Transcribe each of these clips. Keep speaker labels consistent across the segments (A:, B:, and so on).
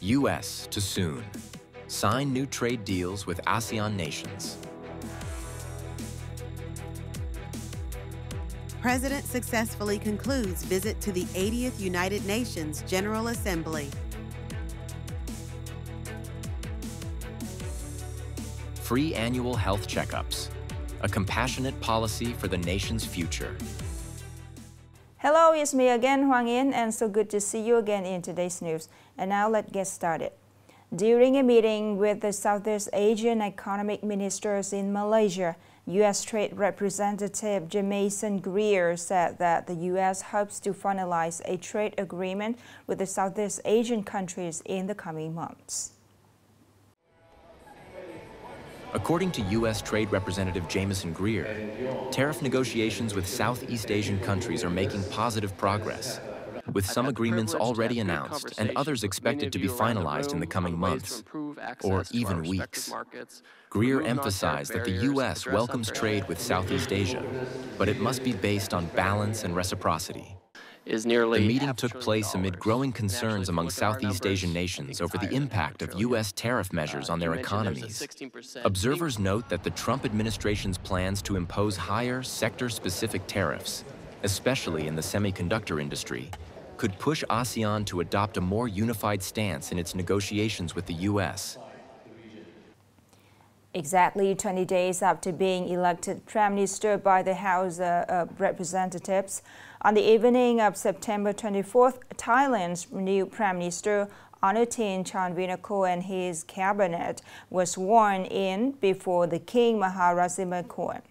A: U.S. to soon. Sign new trade deals with ASEAN nations.
B: President successfully concludes visit to the 80th United Nations General Assembly.
A: Free annual health checkups. A compassionate policy for the nation's future.
C: Hello, it's me again, Hoàng Yến, and so good to see you again in today's news. And now let's get started. During a meeting with the Southeast Asian economic ministers in Malaysia, U.S. Trade Representative Jamieson Greer said that the U.S. hopes to finalize a trade agreement with the Southeast Asian countries in the coming months.
A: According to U.S. Trade Representative Jamieson Greer, tariff negotiations with Southeast Asian countries are making positive progress, with some agreements already announced and others expected to be finalized in the coming months, or even weeks. Greer emphasized that the U.S. welcomes trade with Southeast Asia, but it must be based on balance and reciprocity. The meeting took place amid growing concerns among Southeast Asian nations over the impact of U.S. tariff measures on their economies. Observers note that the Trump administration's plans to impose higher sector-specific tariffs, especially in the semiconductor industry, could push ASEAN to adopt a more unified stance in its negotiations with the U.S.
C: Exactly 20 days after being elected Prime Minister by the House of Representatives, on the evening of September 24th, Thailand's new Prime Minister Anutin Charnvirakul and his cabinet were sworn in before the King Maharajimmakul.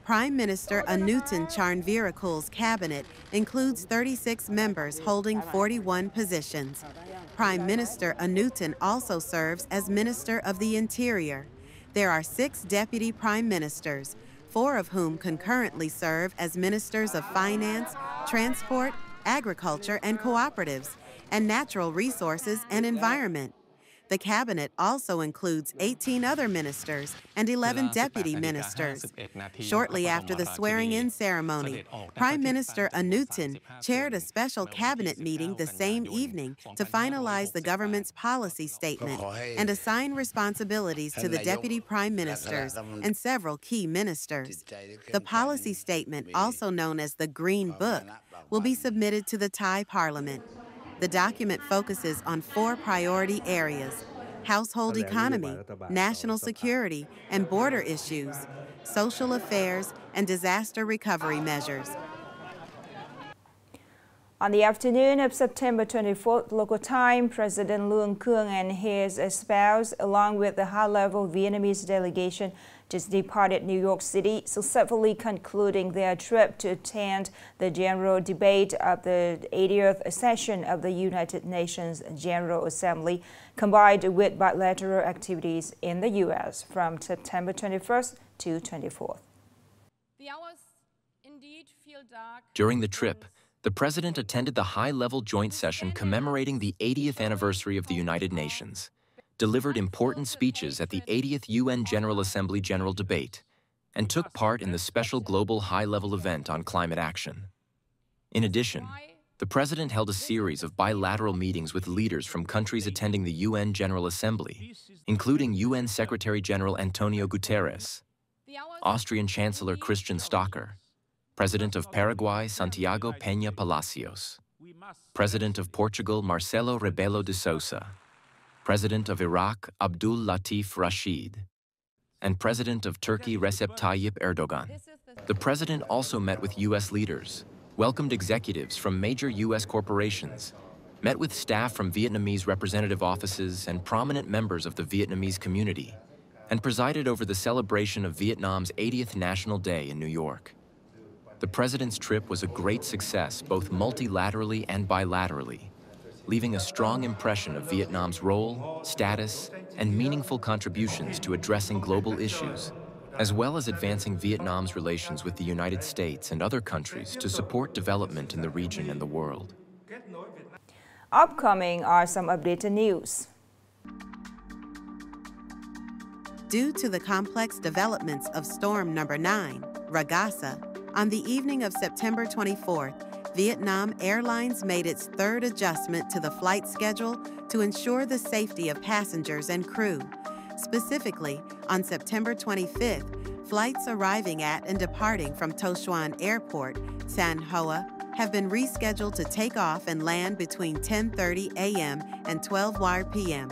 B: Prime Minister Anutin Charnvirakul's cabinet includes 36 members holding 41 positions. Prime Minister Anutin also serves as Minister of the Interior. There are 6 deputy prime ministers, 4 of whom concurrently serve as Ministers of Finance, Transport, Agriculture and Cooperatives, and Natural Resources and Environment. The cabinet also includes 18 other ministers and 11 deputy ministers. Shortly after the swearing-in ceremony, Prime Minister Anutin chaired a special cabinet meeting the same evening to finalize the government's policy statement and assign responsibilities to the deputy prime ministers and several key ministers. The policy statement, also known as the Green Book, will be submitted to the Thai Parliament. The document focuses on 4 priority areas: household economy, national security and border issues, social affairs, and disaster recovery measures.
C: On the afternoon of September 24th local time, President Luong Khương and his spouse, along with the high-level Vietnamese delegation, just departed New York City, successfully concluding their trip to attend the general debate of the 80th session of the United Nations General Assembly, combined with bilateral activities in the U.S. from September 21st to 24th.
D: The hours indeed feel dark.
A: During the trip, the President attended the high-level joint session commemorating the 80th anniversary of the United Nations, delivered important speeches at the 80th UN General Assembly General Debate, and took part in the special global high-level event on climate action. In addition, the President held a series of bilateral meetings with leaders from countries attending the UN General Assembly, including UN Secretary-General Antonio Guterres, Austrian Chancellor Christian Stocker, President of Paraguay Santiago Peña Palacios, President of Portugal Marcelo Rebelo de Sousa, President of Iraq Abdul Latif Rashid, and President of Turkey Recep Tayyip Erdogan. The President also met with U.S. leaders, welcomed executives from major U.S. corporations, met with staff from Vietnamese representative offices and prominent members of the Vietnamese community, and presided over the celebration of Vietnam's 80th National Day in New York. The President's trip was a great success both multilaterally and bilaterally, leaving a strong impression of Vietnam's role, status, and meaningful contributions to addressing global issues, as well as advancing Vietnam's relations with the United States and other countries to support development in the region and the world.
C: Upcoming are some updated news.
B: Due to the complex developments of Storm Number 9, Ragasa, on the evening of September 24th, Vietnam Airlines made its third adjustment to the flight schedule to ensure the safety of passengers and crew. Specifically, on September 25th, flights arriving at and departing from To Xuan Airport, San Hoa, have been rescheduled to take off and land between 10:30 a.m. and 12:00 p.m.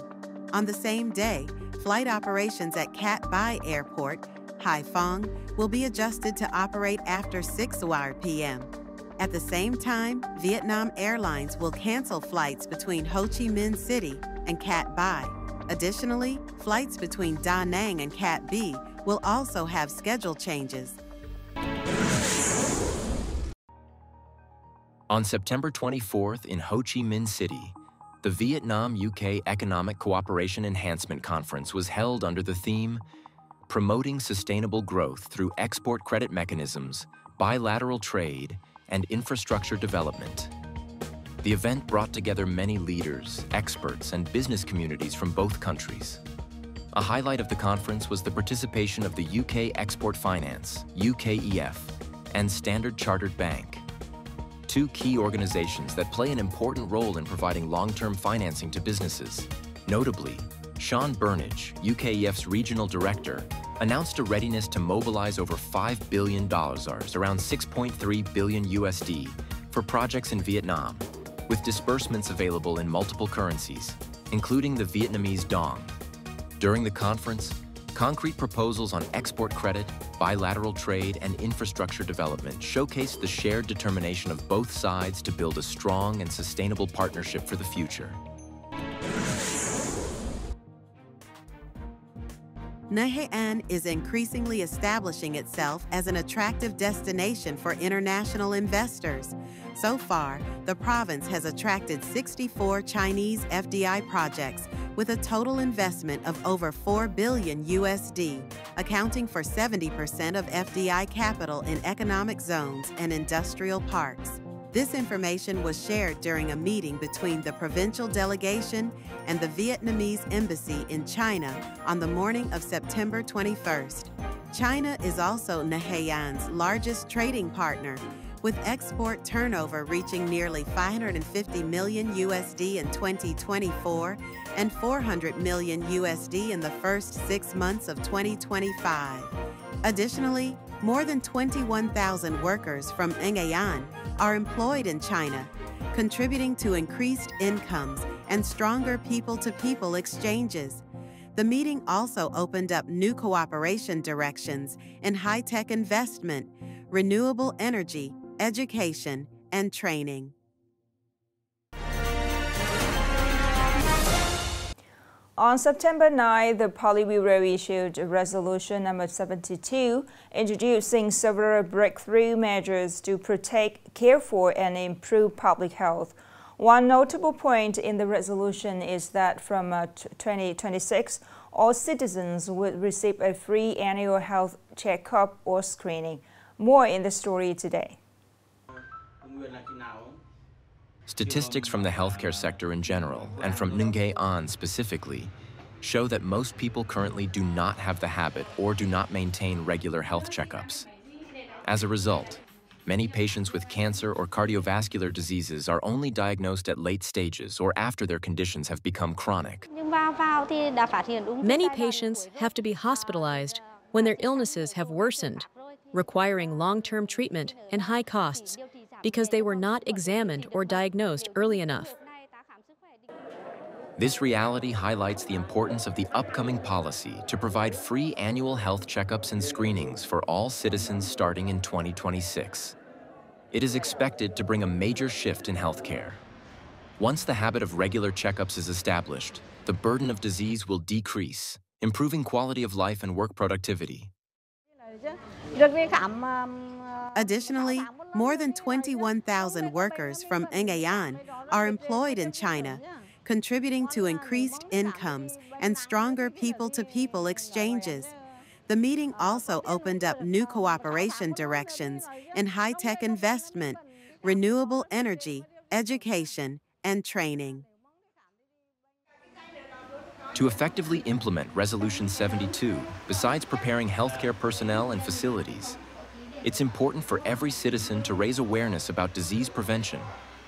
B: On the same day, flight operations at Cat Bai Airport, Hai Phong, will be adjusted to operate after 6:00 p.m. At the same time, Vietnam Airlines will cancel flights between Ho Chi Minh City and Cat Bai. Additionally, flights between Da Nang and Cat B will also have schedule changes.
A: On September 24th in Ho Chi Minh City, the Vietnam-UK Economic Cooperation Enhancement Conference was held under the theme, Promoting Sustainable Growth Through Export Credit Mechanisms, Bilateral Trade, and Infrastructure Development. The event brought together many leaders, experts, and business communities from both countries. A highlight of the conference was the participation of the UK Export Finance, UKEF, and Standard Chartered Bank, two key organizations that play an important role in providing long-term financing to businesses. Notably, Sean Burnage, UKEF's regional director, announced a readiness to mobilize over $5 billion, around 6.3 billion USD, for projects in Vietnam, with disbursements available in multiple currencies, including the Vietnamese dong. During the conference, concrete proposals on export credit, bilateral trade, and infrastructure development showcased the shared determination of both sides to build a strong and sustainable partnership for the future.
B: Nghệ An is increasingly establishing itself as an attractive destination for international investors. So far, the province has attracted 64 Chinese FDI projects with a total investment of over 4 billion USD, accounting for 70% of FDI capital in economic zones and industrial parks. This information was shared during a meeting between the provincial delegation and the Vietnamese embassy in China on the morning of September 21st. China is also Nghệ An's largest trading partner, with export turnover reaching nearly 550 million USD in 2024 and 400 million USD in the first 6 months of 2025. Additionally, more than 21,000 workers from Nghệ An are employed in China, contributing to increased incomes and stronger people-to-people exchanges. The meeting also opened up new cooperation directions in high-tech investment, renewable energy, education, and training.
C: On September 9, the Politburo issued Resolution number 72, introducing several breakthrough measures to protect, care for, and improve public health. One notable point in the resolution is that from 2026, all citizens would receive a free annual health checkup or screening. More in the story today.
A: Statistics from the healthcare sector in general, and from Nghệ An specifically, show that most people currently do not have the habit or do not maintain regular health checkups. As a result, many patients with cancer or cardiovascular diseases are only diagnosed at late stages or after their conditions have become chronic.
E: Many patients have to be hospitalized when their illnesses have worsened, requiring long-term treatment and high costs, because they were not examined or diagnosed early enough.
A: This reality highlights the importance of the upcoming policy to provide free annual health checkups and screenings for all citizens starting in 2026. It is expected to bring a major shift in healthcare. Once the habit of regular checkups is established, the burden of disease will decrease, improving quality of life and work productivity.
B: Additionally, more than 21,000 workers from Nghệ An are employed in China, contributing to increased incomes and stronger people-to-people exchanges. The meeting also opened up new cooperation directions in high-tech investment, renewable energy, education, and training.
A: To effectively implement Resolution 72, besides preparing healthcare personnel and facilities, It's important for every citizen to raise awareness about disease prevention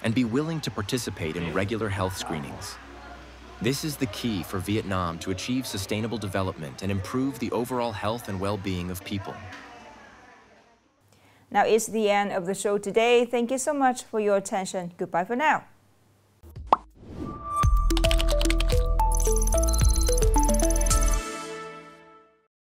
A: and be willing to participate in regular health screenings. This is the key for Vietnam to achieve sustainable development and improve the overall health and well-being of people.
C: Now it's the end of the show today. Thank you so much for your attention. Goodbye for now.